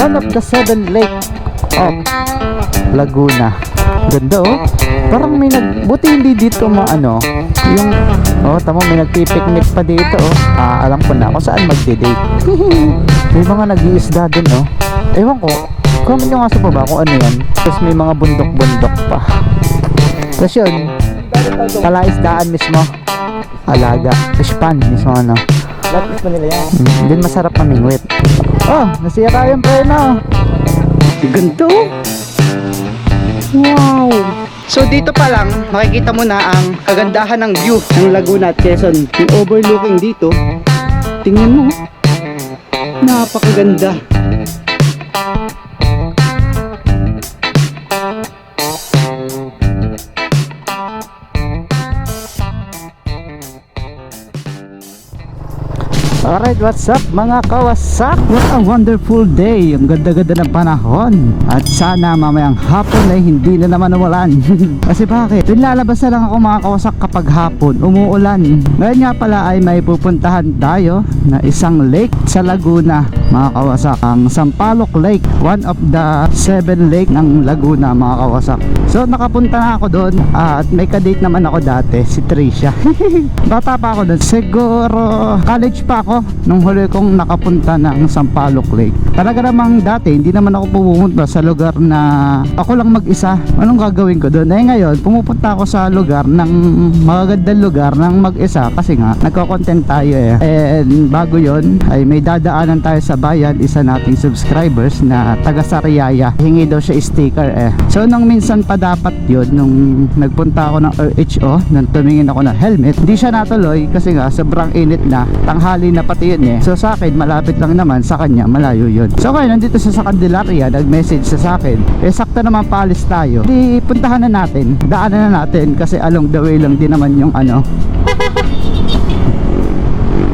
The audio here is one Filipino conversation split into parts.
One of the 7 lake of Laguna. Ganda oh. Parang may buti hindi dito maano yung tama, may nagpipiknik pa dito oh. Alam ko na kung saan magde-date. May mga nag-iisda din oh. Ewan ko, comment nyo nga sa baba kung ano yan. Tapos may mga bundok-bundok pa. Tapos yun, palaisdaan mismo. Alaga, fish pan mismo ano. Lapis pa nila yan. Din masarap mamingwit. Oh, nasiya tayong preno. Ganto. Wow. So dito pa lang makikita mo na ang kagandahan ng view ng Laguna at Quezon. Yung overlooking dito, tingnan mo, napakaganda. Alright, what's up mga kawasak? What a wonderful day. Ang ganda-ganda ng panahon. At sana mamayang hapon ay hindi na naman umulan. Kasi bakit? Lalabas na lang ako mga kawasak kapag hapon umuulan. Ngayon nga pala ay may pupuntahan tayo na isang lake sa Laguna mga kawasak. Ang Sampaloc Lake, one of the 7 lake ng Laguna mga kawasak. So nakapunta na ako doon at may kadate naman ako dati, si Tricia. Bata pa ako doon, siguro college pa ako nung huli kong nakapunta ng Sampaloc Lake. Talaga namang dati hindi naman ako pumunta sa lugar na ako lang mag-isa. Anong gagawin ko doon? Ngayon pumupunta ako sa lugar ng magagandang lugar ng mag-isa kasi nga nagko-content tayo eh. And bago yon ay may dadaanan tayo sa bayan, isa nating subscribers na taga Sariaya. Hingi daw siya sticker eh. So nung minsan pa dapat yun, nung nagpunta ako ng RHO, nung tumingin ako ng helmet, hindi siya natuloy kasi nga sobrang init na, tanghali na pati yun eh. So sa akin malapit lang naman, sa kanya malayo yun. So ngayon nandito siya sa Candelaria, nag-message siya sa akin, eh sakto naman paalis tayo, di puntahan na natin, daanan na natin kasi along the way lang din naman yung ano.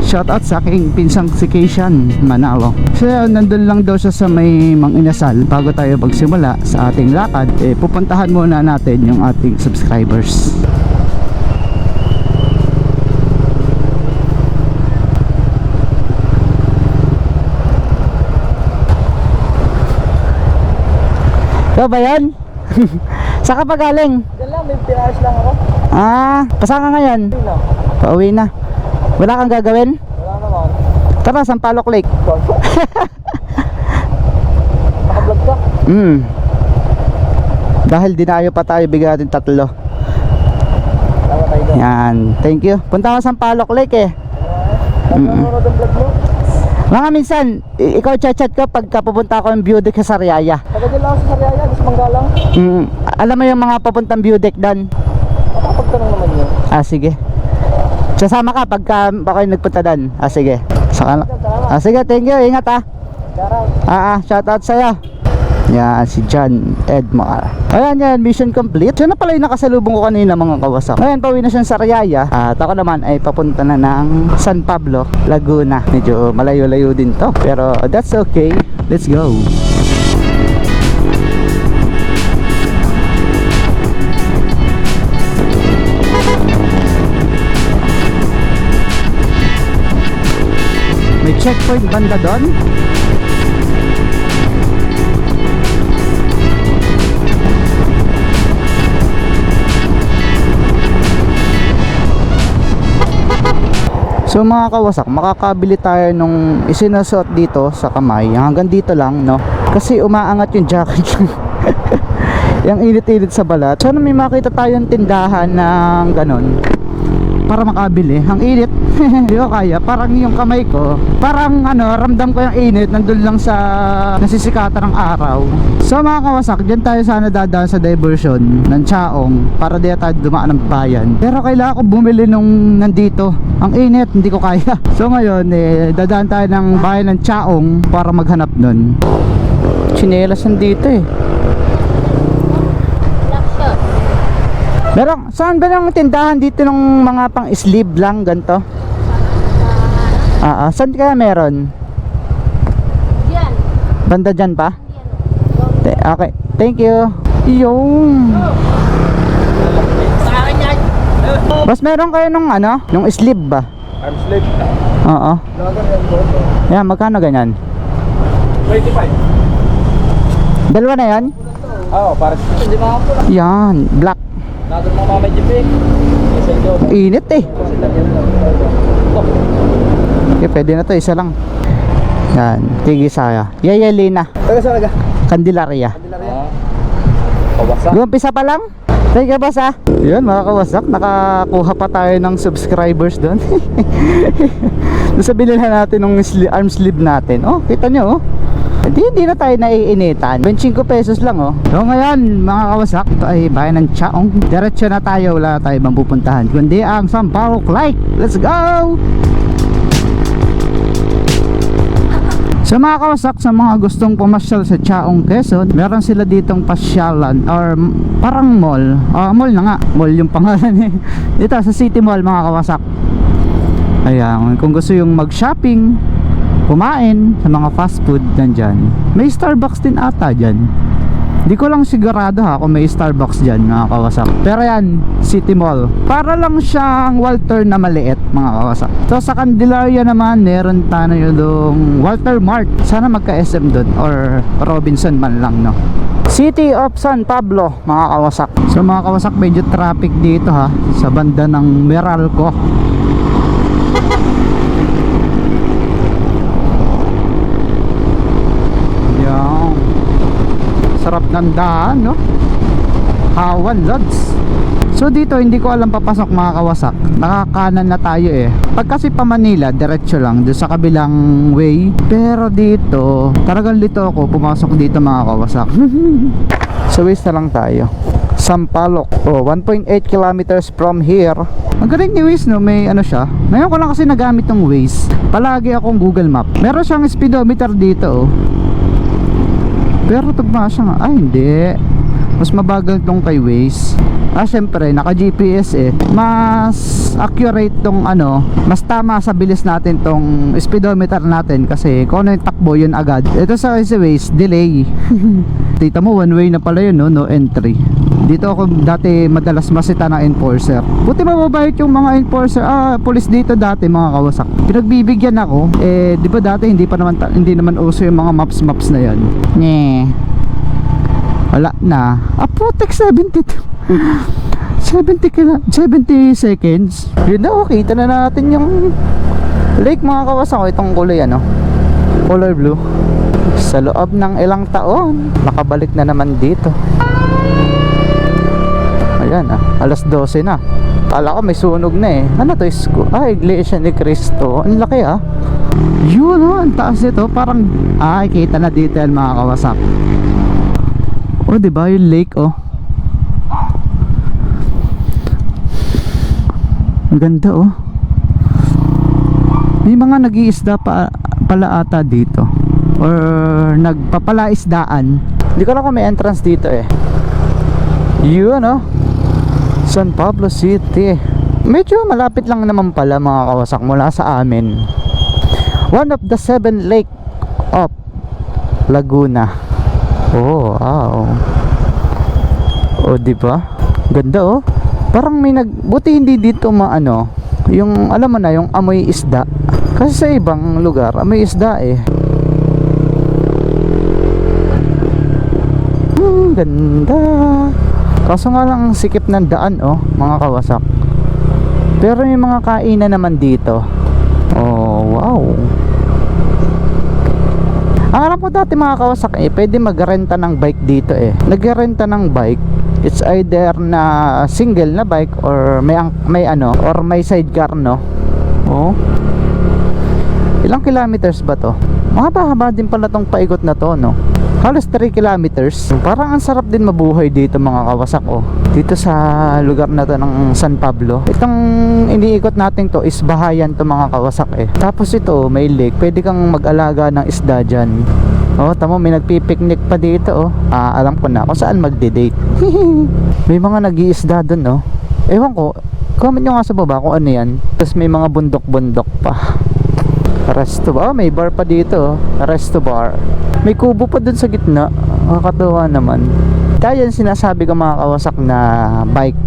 Shoutout sa aking pinsang si Keishan Manalo. So nandun lang daw siya sa may Mang Inasal. Bago tayo magsimula sa ating lakad, eh pupuntahan muna natin yung ating subscribers. Ikaw ba yan? Saan ka pa galing? Diyan lang, may pinayos lang ako. Pasaan ka ngayon? Pauwi na. Wala kang gagawin? Wala naman. Tara, Sampaloc Lake. Naka-vlog ka? Dahil dinayo pa tayo, bigyan natin 3. Tama tayo doon. Yan, thank you. Punta ka sa Sampaloc Lake eh. Nanonood ang vlog mo? Mga minsan, ikaw chat ko pagka pupunta ako ng view deck sa Sariaya. Taga dyan lang ako sa Sariaya, gusto manggalang. Alam mo yung mga papuntang view deck doon? Makapagtanong naman yun. Sige. Sasama ka pagka kayo nagpunta doon. Sige. Saka, sige, thank you. Ingat Shoutout. Shoutout sa'yo. Yan, si John Edmar. Ayan yan, mission complete. Siya na pala yung nakasalubong ko kanina mga kawasak. Ngayon, pauwi na siya sa Sariaya. At ako naman ay papunta na ng San Pablo, Laguna. Medyo malayo-layo din to, pero that's okay. Let's go. May checkpoint banda doon. So mga kawasak, makakabili tayo nung isinasuot dito sa kamay. Hanggang dito lang, no? Kasi umaangat yung jacket. Yung init-init sa balat. Sana may makita tayong tindahan ng ganon para makabili. Ang init. Hindi ko kaya. Parang yung kamay ko, parang ramdam ko yung init. Nandun lang sa nasisikatan ng araw. So mga kawasak, dyan tayo sana dadaan sa diversion ng Chaong para di tayo dumaan ng bayan. Pero kailangan ko bumili nung nandito. Ang init, hindi ko kaya. So ngayon, dadaan tayo ng bayan ng Chaong para maghanap nun. Chinelas nandito eh. Meron, saan ba ng tindahan dito ng mga pang sleeve lang ganito? Saan kaya meron? Diyan. Banda dyan pa? Okay, thank you. Yung Sa akin yan. Boss, meron kayo nung nung sleeve ba? Arm sleeve. Oo. Lagan yan po. Yan, magkano ganyan? 25. Dalawa na yan? Oo, para hindi mga pula. Yan, black. Nadol mga mamay jeep eh. Isa daw. Init eh. Sila yan lang. Oh. Okay, pwede na to, isa lang. Yan, Tigisaya. Yayalina, Taga saan naga? Candelaria. Kawasak. Gumpisa pa lang? Thank you, boss ah. Yan, mga kawasak, nakakuha pa tayo ng subscribers doon. Doon sa binilhan natin ng arm sleeve natin. Oh, kita nyo oh. Hindi na tayo naiinitan. 25 pesos lang oh. So ngayon, mga kawasak, ito ay bayan ng Chaong. Diretso na tayo, wala tayo bang pupuntahan kundi ang Sampaloc Lake. Let's go! Sa mga kawasak, sa mga gustong pumasyal sa Chaong, Quezon, meron sila ditong pasyalan or parang mall. Mall na nga, mall yung pangalan eh. Dito sa City Mall, mga kawasak. Ayan, kung gusto yung mag-shopping, kumain sa mga fast food, nandyan. May Starbucks din ata dyan. Di ko lang sigurado ha kung may Starbucks dyan, mga kawasak. Pero yan, City Mall. Para lang siyang Walter na maliit, mga kawasak. So sa Candelaria naman, meron tayo yung Walter Mart. Sana magka-SM doon or Robinson man lang, no? City of San Pablo, mga kawasak. So mga kawasak, medyo traffic dito ha, sa banda ng Meralco. Yan. Sarap ng daan, no? Hawan Lodge. So dito hindi ko alam papasok, mga kawasak. Nakakanan na tayo eh. Pag kasi pa Manila, diretso lang doon sa kabilang way. Pero dito, talagang lito ako pumasok dito, mga kawasak. So waste na lang tayo. Sampaloc. 1.8 kilometers from here. Ang galing ni Waze, no? May ano siya. Ngayon ko lang kasi nagamit ng Waze. Palagi akong Google Map. Meron siyang speedometer dito, oh. Pero tugma siya nga. Ay, hindi. Mas mabagal tong kay Waze. Syempre, naka GPS eh. Mas accurate tong ano, mas tama sa bilis natin tong speedometer natin. Kasi kung ano yung takbo, yun agad. Ito sa Waze, delay. Tita mo, one way na pala yun, no? No entry. Dito ako dati madalas masita ng enforcer. Buti mababait yung mga enforcer. Police dito dati, mga kawasak. Pinagbibigyan ako. Di ba dati hindi naman uso yung mga maps na yan. Wala na. Putek 72. 70 seconds. Yun na, kita na natin yung lake, mga kawasak. Itong kulay ano, color blue. Sa loob ng ilang taon, nakabalik na naman dito. Ayan alas 12 na. Kala ko may sunog na eh. Ano to, Iglesia ni Cristo. Ang laki Yun ang taas nito. Parang kita na detail, mga kawasak. Diba yung lake ang ganda May mga nag-iisda pala ata dito or nagpapalaisdaan. Hindi ko alam kung may entrance dito eh. Yun San Pablo City. Medyo malapit lang naman pala, mga kawasak, mula sa amin. One of the 7 lake of Laguna. Wow. Diba? Ganda Parang may buti hindi dito yung alam mo na, yung amoy isda. Kasi sa ibang lugar amoy isda eh. Ganda. Kaso nga lang ang sikip ng daan mga kawasak. Pero may mga kainan naman dito. Wow. Ang alam ko dati, mga kawasak pwede magrenta ng bike dito eh. Nagrenta ng bike, it's either na single na bike or may or may sidecar, no? Ilang kilometers ba to? Mahaba-haba din pala tong paikot na to, no? Halos 3 kilometers. Parang ang sarap din mabuhay dito, mga kawasak dito sa lugar na to ng San Pablo. Itong iniikot natin to is bahayan to, mga kawasak Tapos ito may lake, pwede kang mag-alaga ng isda dyan. Tamo, may nagpipiknik pa dito alam ko na kung saan magde-date. May mga nag-iisda dun Ewan ko, comment nyo nga sa baba kung ano yan. Tapos may mga bundok-bundok pa. Resto bar, may bar pa dito resto bar. May kubo pa dun sa gitna. Nakakatuwa naman. Kaya yan sinasabi ko, mga kawasak, na bike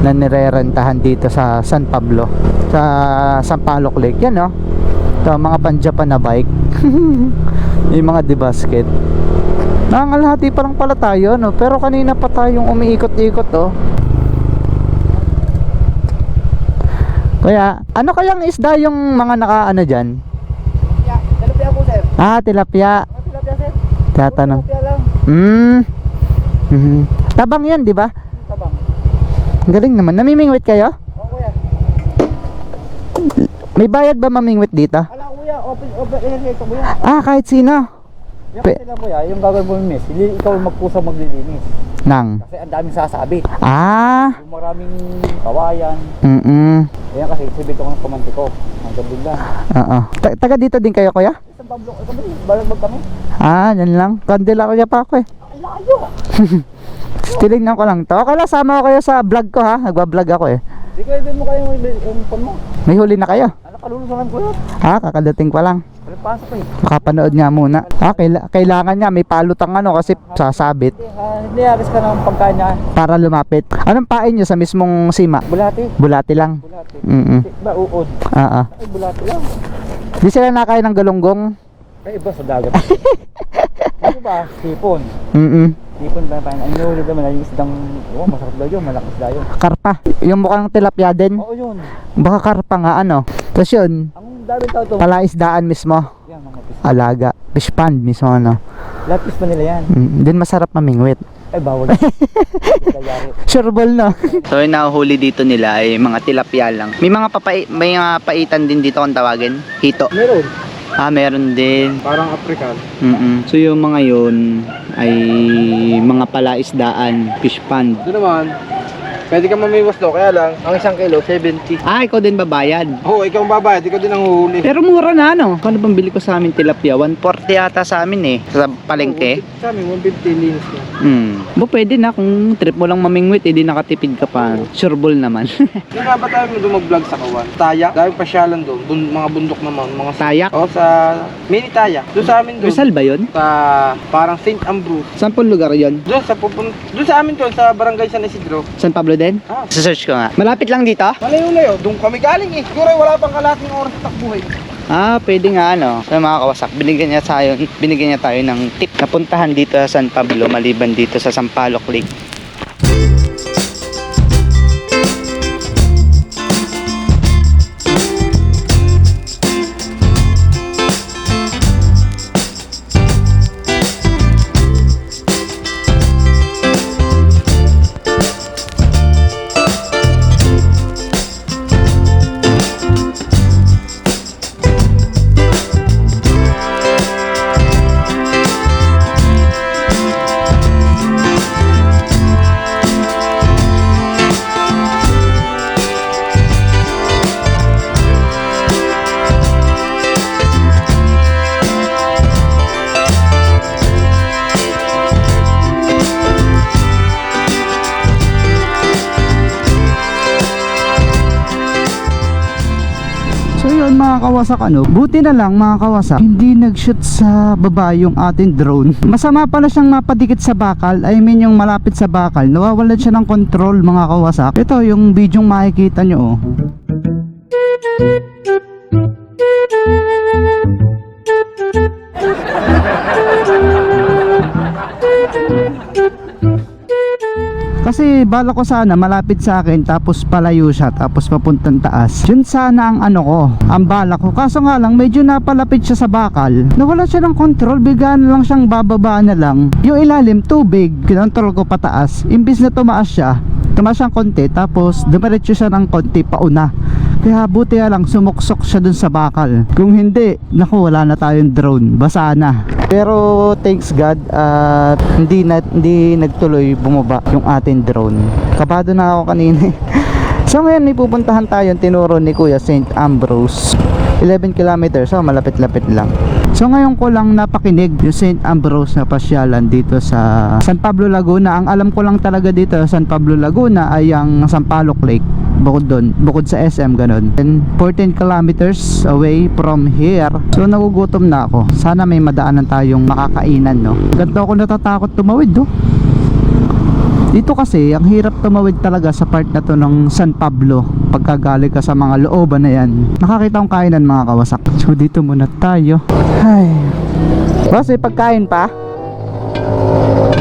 na nirerentahan dito sa San Pablo, sa Sampaloc Lake. Yan ito, mga pan-Japan na bike. Yung mga debasket. Nangangalahati pa lang pala tayo, no? Pero kanina pa tayong umiikot-ikot, oh. Kaya, ano kayang isda yung mga naka-ano dyan? Tilapia po, sir. Ah, tilapia. Tilapia, sir. Tatanong. Tilapia lang. Tabang yan, di ba? Tabang. Ang galing naman. Namimingwit kayo? Oo, kuya. May bayad ba mamingwit dito? Ala, kuya. Open ito, kuya. Ah, kahit sino. Yung kasi lang, kuya, yung gagawin mo yung miss, ikaw magpusa maglilinis. Nang. Kasi ang daming sasabit. Ah. Yung maraming kawayan. Ayan kasi, sibit ako ng pamanti ko. Hanggang din lang. Oo. Taga dito din kayo, kuya? Isang Pablo, kami, balagbag kami. Ah, yan lang. Candelaria pa ako eh. Ang layo. Tinignan ko lang to. Okay lang, sama ko kayo sa vlog ko ha. Nagbablog ako eh. Di ko ibig mo kayo yung phone mo. May huli na kayo? Ano, kalulusangan ko yun. Ha, kakadating pa lang. Ano, pasok eh. Makapanood nga muna. Ah, kailangan niya. May palutang ano kasi sasabit Hindi, alis ka ng pagkain niya. para lumapit. Anong pain nyo sa mismong sima? Bulati. Bulati lang. Bulati. Mm-mm. Ba, uod. Oo. Ay, bulati lang. Di sila nakain ng galunggong? Ay, iba sa dagat. Ano ba? Sipon. Sipon ba? Ang inulit naman, yung isdang, oh, masarap daw yun, malakas daw yun. Karpa. Yung mukhang tilapia din. Oo, yun. Baka karpa nga ano. Tapos yun, Ang daming tao to. palaisdaan mismo. Yan, mga pis. Alaga. Fish pond mismo ano. Lapis pa nila yan. Din masarap mamingwit. Ay, bawal. Dayari. Sureball no. So yung nahuhuli dito nila ay mga tilapia lang. May mga paitan din dito kung tawagin. Hito. Meron. Ah, meron din. Parang African. So yung mga yun ay mga palaisdaan, fish pond. Ito naman, pwede ka mamiwas daw, kaya lang, ang 1 kilo, 70. Ah, ikaw din babayad. Oo, ikaw ang babayad, ikaw din ang huhuli. Pero mura na ano. Kung ano bang bili ko sa amin tilapia? 140 yata sa amin eh. Sa palengke. Sa amin, 150 linis na. Bo pwede na kung trip mo lang mamingwit, edi nakatipid ka pa. Sureball naman. Hindi nga ba tayo doon mag-vlog sa Kawan? Taya, dahil pasyalan doon, mga bundok naman, mga Tayak? Oo, sa mini Taya. Doon sa amin doon. Rizal ba yun? Sa parang St. Ambrose. Saan pong lugar yun? Doon sa amin doon, sa barangay San Isidro. San Pablo din? Ah, Sa-search ko nga. Malapit lang dito? malayo-layo, doon kami galing eh. Siguro wala pang kalating oras sa takbuhay. Ah, pwede nga ano. Sa mga kawasak, binigyan niya tayo ng tip na puntahan dito sa San Pablo maliban dito sa Sampaloc Lake. So yun mga kawasak ano, buti na lang mga kawasak, hindi nag-shoot sa baba yung ating drone. Masama pala siyang mapadikit sa bakal, I mean yung malapit sa bakal, nawawalan siya ng control mga kawasak. Ito yung video makikita nyo oh. Kasi bala ko sana malapit sa akin tapos palayo siya tapos papuntang taas. Yun sana ang ano ko, ang bala ko. Kaso nga lang medyo napalapit siya sa bakal. Nawala siya ng control, biglaan lang siyang bababa na lang. Yung ilalim tubig, kinontrol ko pataas. Imbis na tumaas siyang konti tapos dumiretso siya ng konti pauna. Kaya buti lang sumuksok siya dun sa bakal. Kung hindi, naku wala na tayong drone, basa na. Pero thanks God at hindi nagtuloy bumaba yung ating drone. Kabado na ako kanina. So ngayon may pupuntahan tayo, tinuro ni Kuya, St. Ambrose. 11 kilometers, so malapit-lapit lang. So ngayon ko lang napakinig yung St. Ambrose na pasyalan dito sa San Pablo, Laguna. Ang alam ko lang talaga dito sa San Pablo, Laguna ay ang Sampaloc Lake. Bukod sa SM ganun. And 14 kilometers away from here. So nagugutom na ako. Sana may madaanan tayong makakainan no. Ganto ako natatakot tumawid do. Dito kasi ang hirap tumawid talaga sa part na to ng San Pablo pagkagaling ka sa mga looban na yan. Nakakita akong kainan mga kawasak. So dito muna tayo. Ay, Boss, may pagkain pa?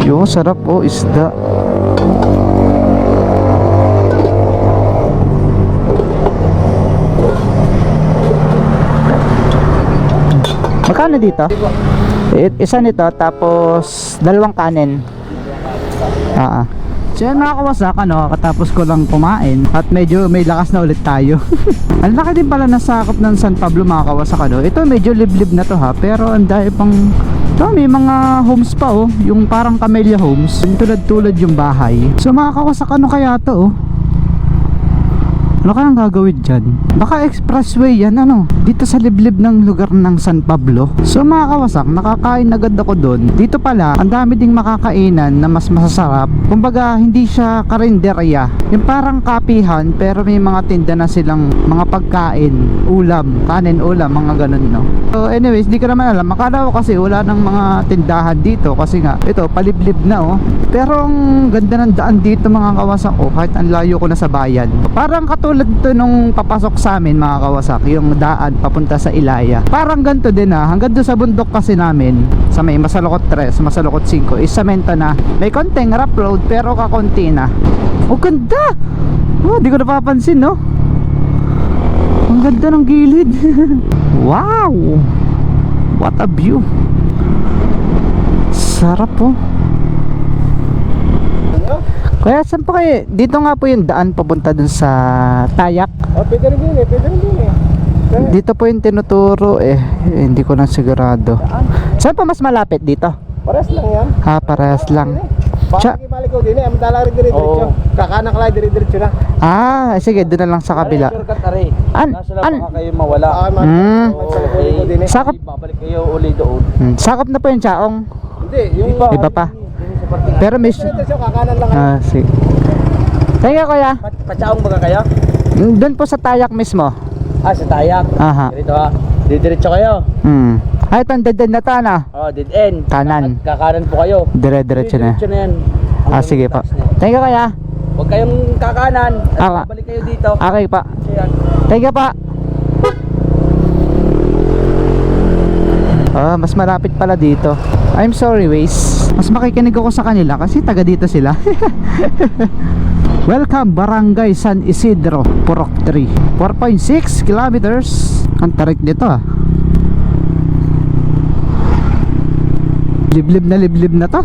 Yung sarap oh, isda. Magkano dito? Isa nito, tapos dalawang kanin. So yan mga kawasak, katapos ko lang kumain at medyo may lakas na ulit tayo. Ang laki din pala nasakop ng San Pablo mga kawasak. Ito medyo liblib na to ha, pero ang dahil pang may mga homes pa oh, yung parang camellia homes, tulad-tulad yung bahay. So mga kawasak, ano kaya to oh? Ano kayang gagawin dyan? Baka expressway yan dito sa liblib ng lugar ng San Pablo. So mga kawasak, nakakain agad ako doon. Dito pala, ang dami ding makakainan na mas masasarap. Kumbaga, hindi siya karinderya. Yung parang kapihan, pero may mga tinda na silang mga pagkain, ulam, kanin, ulam, mga ganun So anyways, di ko naman alam. Makala ko kasi wala ng mga tindahan dito. Kasi nga, ito, paliblib na Pero ang ganda ng daan dito mga kawasak kahit ang layo ko na sa bayan. Parang katulad to nung papasok sa amin mga kawasak, yung daan papunta sa Ilaya. Parang ganito din hanggang doon sa bundok kasi namin, sa may Masalukot 3, Masalukot 5, is semento na. May konting rough road pero kakunti na. Oh, ganda! Oh, di ko napapansin Ang ganda ng gilid. Wow! What a view! Sarap Kaya saan pa kayo? Dito nga po yung daan papunta dun sa Tayak. Pwede rin din Dito po yung tinuturo hindi ko lang sigurado. Saan pa mas malapit dito? Pares lang yan. Parehas lang. Tsa- Malikaw din ang dala rin diretso. Kakanan ka lang diretso na. Sige, doon na lang sa kabila. Shortcut are. Nasa lang baka kayo mawala. Sakop. Babalik kayo uli doon. Sakop na po yung Chaong. Hindi, yung Iba pa. Pero may kakanan lang. sige. Thank you kuya. Pachaong baga kayo? Doon po sa Tayak mismo. Sa Tayak. Aha. Dito didiretso kayo. Ito ang dead end na to Dead end. Kanan. Kakanan po kayo. Dire-diretso na. Diretso na yan. Sige pa. Thank you kuya. Huwag kayong kakanan. Balik kayo dito. Okay pa. Ayan. Thank you pa. Mas malapit pala dito. I'm sorry Waze. Mas makikinig ako sa kanila kasi taga dito sila. Welcome Barangay San Isidro, Purok 3. 4.6 kilometers. Ang tarik dito Liblib na to.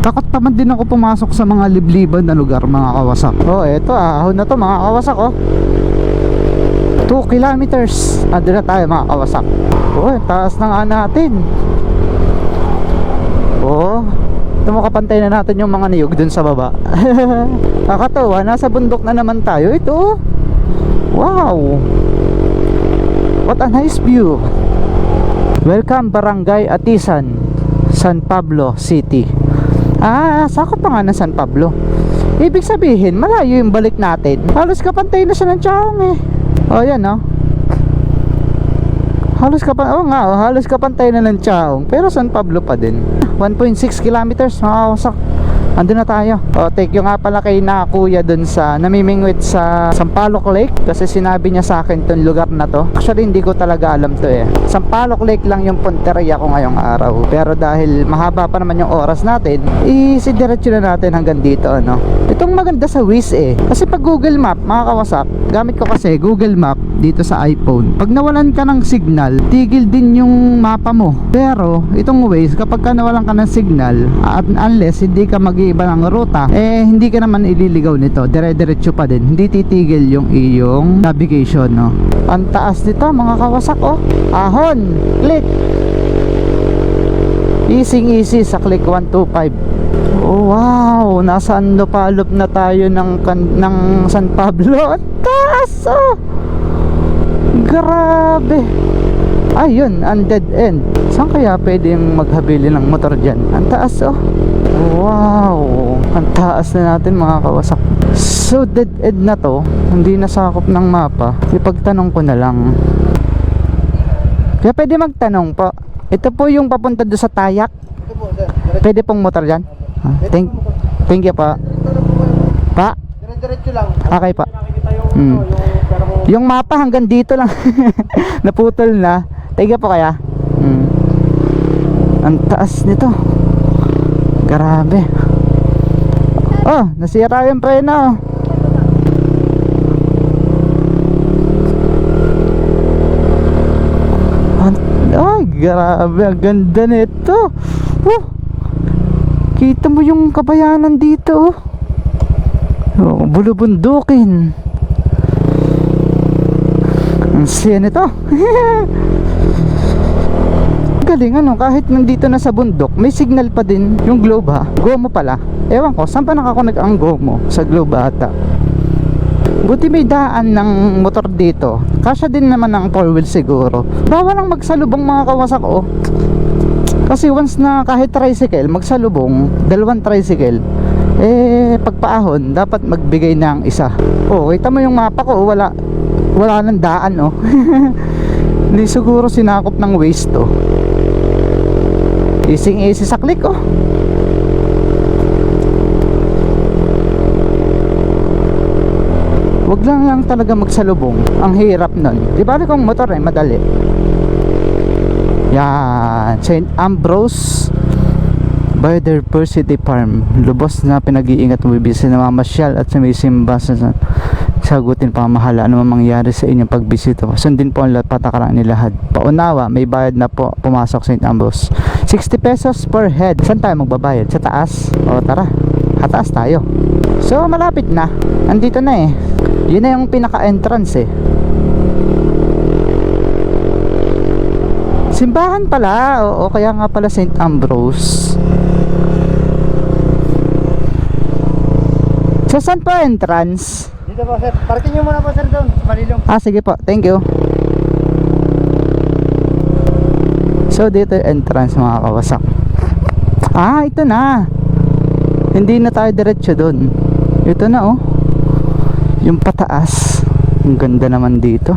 Takot naman din ako pumasok sa mga libliban na lugar mga kawasak. Eto ahon na to mga kawasak 2 kilometers. Doon na tayo mga kawasak. Taas na nga natin. Ito makapantay na natin yung mga niyog dun sa baba. Nakakatawa, nasa bundok na naman tayo. Ito wow, what a nice view. Welcome Barangay Atisan, San Pablo City. Sakop pa nga ng San Pablo. Ibig sabihin malayo yung balik natin. Halos kapantay na siya ng Chaong yan halos kapantay na ng Chaong, pero San Pablo pa din. 1.6 kilometers mga kawasak. Andun na tayo. Thank you nga pala kay na kuya dun sa namimingwit sa Sampaloc Lake, kasi sinabi niya sa akin tong lugar na to. Actually hindi ko talaga alam to Sampaloc Lake lang yung punteriya ko ngayong araw, pero dahil mahaba pa naman yung oras natin, isidiretso na natin hanggang dito Itong maganda sa Waze kasi pag Google Map mga kawasak, gamit ko kasi Google Map dito sa iPhone. Pag nawalan ka ng signal, tigil din yung mapa mo. Pero itong Waze, kapag ka nawalan ka ng signal, unless hindi ka mag-iiba ng ruta, hindi ka naman ililigaw nito. Dire-diretso pa din. Hindi titigil yung iyong navigation Ang taas nito mga kawasak Ahon, click. Easy sa click 125. Wow, nasa Andopalop na tayo ng San Pablo. Ang taas grabe. Ayun, ang dead end. Saan kaya pwedeng maghabili ng motor dyan? Ang taas wow, ang taas na natin mga kawasak. So dead end na to, hindi nasakop ng mapa. Ipagtanong ko na lang. Kaya pwede magtanong po. Ito po yung papunta doon sa Tayak. Pwede pong motor dyan? Thank you pa. Pa? Diretso lang. Okay pa. Yung mapa hanggang dito lang. Naputol na. Thank you po kaya. Ang taas nito. Grabe. Oh, nasira yung preno. Ay, grabe. Ang ganda nito. Kita mo yung kabayanan dito. Bulubundukin. Ang siya nito. Galing ano, kahit nandito na sa bundok, may signal pa din yung globe ha. GOMO pala. Ewan ko, saan pa nakakonect ang GOMO? Sa globe ata. Buti may daan ng motor dito. Kasya din naman ng 4-wheel siguro. Bawal lang magsalubong mga kawasak oh. Kasi once na kahit tricycle, magsalubong, 2 tricycle, pagpaahon, dapat magbigay ng isa. Oh, kita mo yung mapa ko, wala nang daan oh. Hindi siguro sinakop ng waste to. Easy sa click oh. Wag lang talaga magsalubong. Ang hirap nun. Di ba kung motor madali. Yan, St. Ambrose Biodiversity Farm. Lubos na pinag-iingat mo bibisi na mamasyal at sumisimba sa sagutin pamahala ano man mangyari sa inyong pagbisita. Sundin po ang patakaran ni lahat. Paunawa, may bayad na po pumasok St. Ambrose. 60 pesos per head. Saan tayo magbabayad? Sa taas? O tara, hataas tayo. So malapit na. Andito na eh. Yun na yung pinaka-entrance eh. Simbahan pala. Oo, kaya nga pala St. Ambrose. So saan pa entrance? Dito po sir, parking nyo muna po sir doon, Malilong. Ah sige po, thank you. So dito yung entrance mga kawasak. Ah, ito na. Hindi na tayo diretso doon. Ito na oh. Yung pataas. Ang ganda naman dito.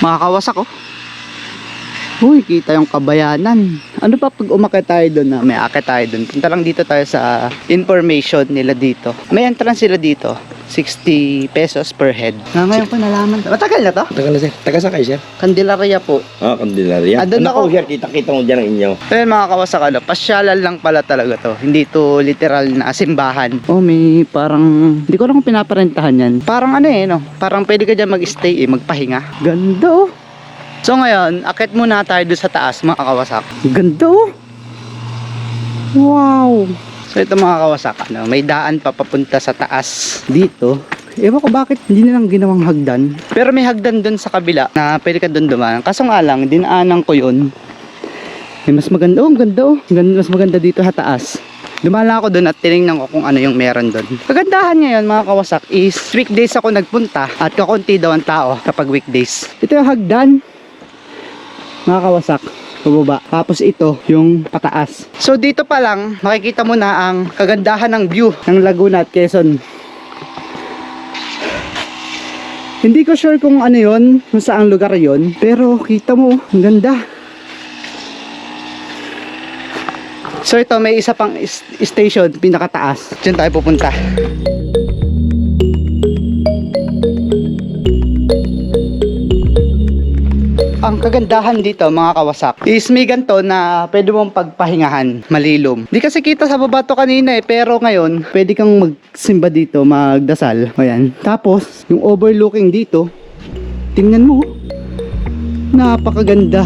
Mga kawasak oh. Uy, kita yung kabayanan. Ano pa pag umakit tayo doon na may akit tayo doon? Punta lang dito tayo sa information nila dito. May entrance sila dito. 60 pesos per head. Ngayon pa nalaman. Matagal na to? Tagal na sir. Taga sa kayo sir? Candelaria po. Ah, Candelaria. Doon Ano ako. ko sir, kita-kita mo dyan ang inyo. Pero mga kawasak ano, pasyalan lang pala talaga to. Hindi to literal na simbahan. Oh, may parang, hindi ko lang kung pinaparentahan yan. Parang ano eh, no? Parang pwede ka dyan mag-stay eh, magpahinga. Ganda oh. So ngayon, akit muna tayo doon sa taas mga kawasak. Ganda oh. Wow. So ito mga kawasak, ano, may daan pa papunta sa taas dito. Ewan ko bakit hindi nilang ginawang hagdan. Pero may hagdan doon sa kabila na pwede ka doon dumaan. Kaso nga lang, dinaanan ko yun. Mas maganda oh, ganda oh. Mas maganda dito sa taas. Dumaan lang ako doon at tinignan ko kung ano yung meron doon. Kagandahan ngayon mga kawasak is weekdays ako nagpunta at kakunti daw ang tao kapag weekdays. Ito yung hagdan mga kawasak, pababa. Tapos ito yung pataas. So dito pa lang makikita mo na ang kagandahan ng view ng Laguna at Quezon. Hindi ko sure kung ano yon, kung saang lugar yon, pero kita mo ang ganda. So ito may isa pang station pinakataas. Diyan tayo pupunta. Ang kagandahan dito mga kawasak is may ganito na pwede mong pagpahingahan, malilom. Di kasi kita sa baba to kanina eh, pero ngayon pwede kang magsimba dito, magdasal. Ayan. Tapos yung overlooking dito, tingnan mo, napakaganda.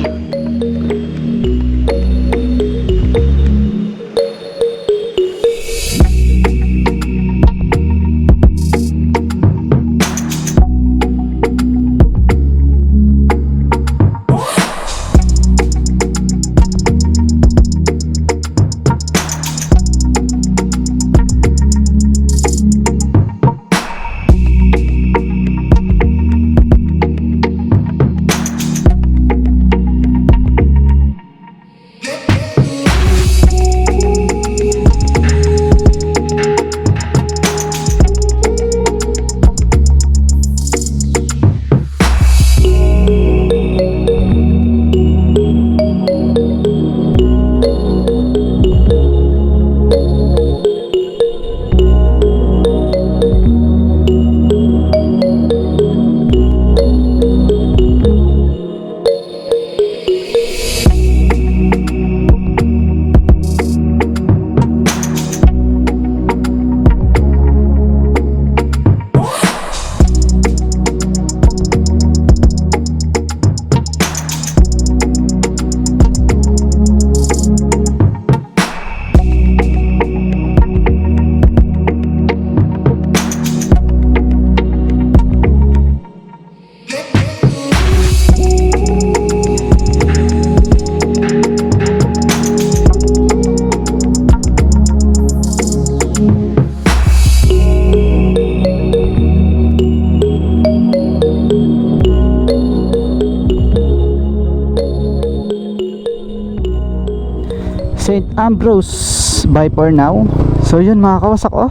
St. Ambrose. Bye for now. So yun mga kawasak, oh.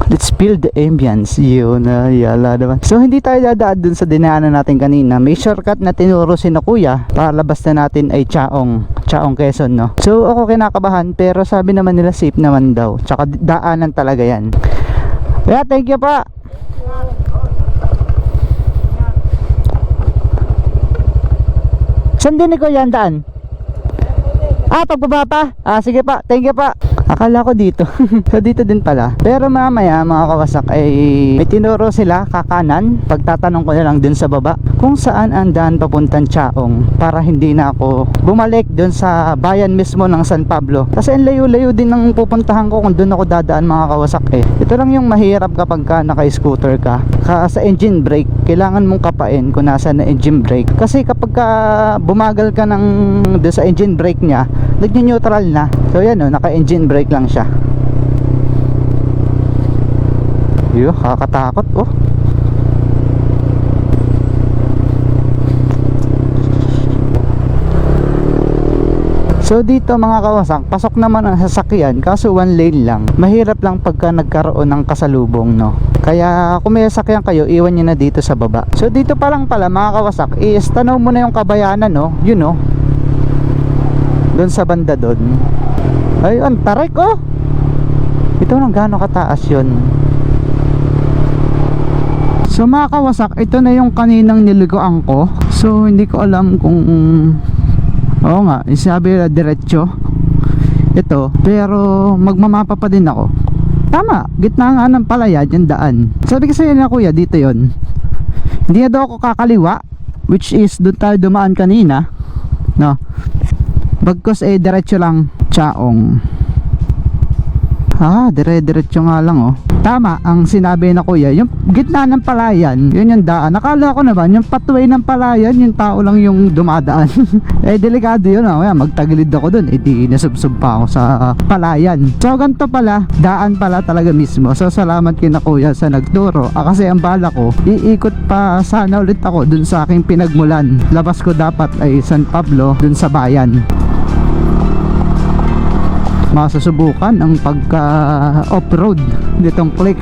Let's feel the ambience. Yun na, yala naman. So hindi tayo dadaan dun sa dinaanan natin kanina. May shortcut na tinuro si na kuya. Palabas na natin ay Chaong Quezon, no? So ako kinakabahan, pero sabi naman nila safe naman daw. Tsaka daanan talaga yan. Kaya thank you pa. Saan din ni kuya ang daan? Pagbaba pa? Sige pa, thank you pa. Akala ko dito. So dito din pala. Pero mamaya mga kawasak ay may tinuro sila kakanan. Pagtatanong ko na lang dun sa baba kung saan ang daan papuntang Chaong, para hindi na ako bumalik dun sa bayan mismo ng San Pablo. Kasi ang layo-layo din ng pupuntahan ko kung dun ako dadaan mga kawasak eh. Ito lang yung mahirap kapag ka naka-scooter ka. Sa engine brake, kailangan mong kapain kung nasa na engine brake. Kasi kapag ka bumagal ka ng dun sa engine brake niya, nag-neutral na. So yan o, naka-engine brake lang siya. Yo, kakatakot oh. So dito mga kawasak, pasok naman ang sasakyan, kaso one lane lang. Mahirap lang pagka nagkaroon ng kasalubong, no? Kaya kung may sasakyan kayo, iwan nyo na dito sa baba. So dito pa lang pala mga kawasak, is tanaw mo na yung Kabayanan, no? Yun, no? Doon sa banda doon. Ayun, taray ko. Ito nang gaano kataas yun. So mga kawasak, ito na yung kaninang niliguan ko. So hindi ko alam kung oo nga, sabi na diretso ito, pero magmamapa pa din ako. Tama, gitna nga ng palayan yung daan. Sabi kasi na kuya, dito yon. Hindi na daw ako kakaliwa, which is doon tayo dumaan kanina, no? Bagkos diretso lang Chaong. Dire-diretso nga lang oh. Tama ang sinabi na kuya, yung gitna ng palayan, yun yung daan. Nakala ko naman yung pathway ng palayan, yung tao lang yung dumadaan. Delikado yun oh. Magtagilid ako dun, di nasubsob pa ako sa palayan. So ganito pala, daan pala talaga mismo. So salamat kina kuya sa nagturo. Kasi ang bala ko, iikot pa sana ulit ako dun sa aking pinagmulan. Labas ko dapat ay San Pablo, dun sa bayan. Masusubukan ang pagka off-road nitong click.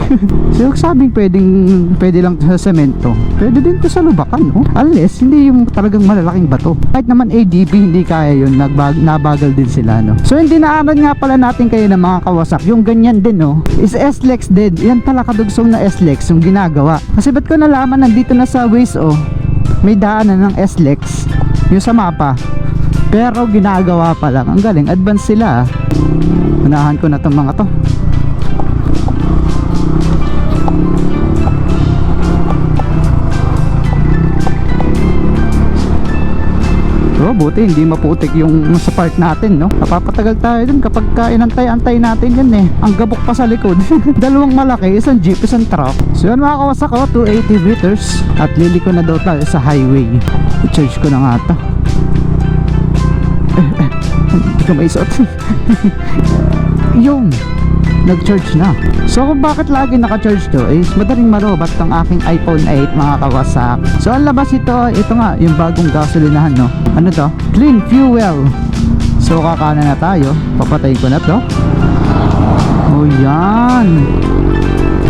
So sabing pwede lang to sa semento, pwede din to sa lubakan, no? Unless hindi yung talagang malalaking bato. Kahit naman ADB hindi kaya yun, nabagal din sila, no? So hindi naanan nga pala natin kayo ng mga kawasak, yung ganyan din, no? Is S-Lex din. Yan pala kadugsong na S-Lex yung ginagawa. Kasi ba't ko nalaman nandito na sa Waze, oh, may daanan ng S-Lex yung sa mapa, pero ginagawa pa lang. Ang galing, advance sila. Unahan ko na itong mga to. Buti hindi maputik yung sa part natin, no? Napapatagal tayo dun kapag inantay-antay natin yan eh. Ang gabok pa sa likod. Dalawang malaki, isang jeep, isang truck. So yun mga kawasak ko, 280 meters. At liliko na daw tayo sa highway. I-charge ko na nga ito. Hindi ko maisot. Yung nag-charge na. So kung bakit lagi naka-charge to is madaling marobat ang aking iPhone 8 mga kawasak. So ang labas ito nga yung bagong gasolinahan, no? Ano to? Clean fuel. So kakana na tayo. Papatayin ko na to. Oh yan.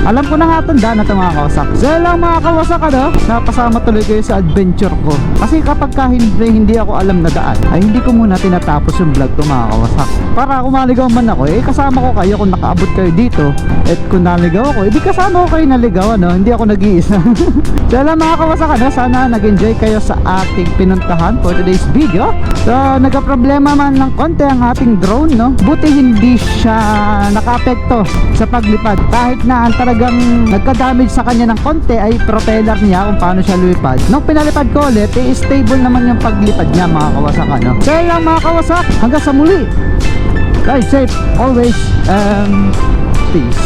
Alam ko na nga itong daan na ito mga kawasak. So lang mga kawasak, ano, napasama tuloy kayo sa adventure ko. Kasi kapag hindi ako alam na daan, ay hindi ko muna tinatapos yung vlog ko mga kawasak. Para kung maligaw man ako, kasama ko kayo kung nakaabot kayo dito. At kung naligaw ako, di kasama ko kayo naligaw, ano, hindi ako nag-iisa. So lang mga kawasak, ano, sana nag-enjoy kayo sa ating pinuntahan for today's video. So nagka-problema man ng konti ang ating drone, no. Buti hindi siya naka-apekto sa paglipad. Kahit na ang talagang nagka-damage sa kanya ng konti ay propeller niya kung paano siya lumipad. Nung pinalipad ko ulit, stable naman yung paglipad niya mga kawasak, ano. So lang mga kawasak, hanggang sa muli. Ride safe always, peace.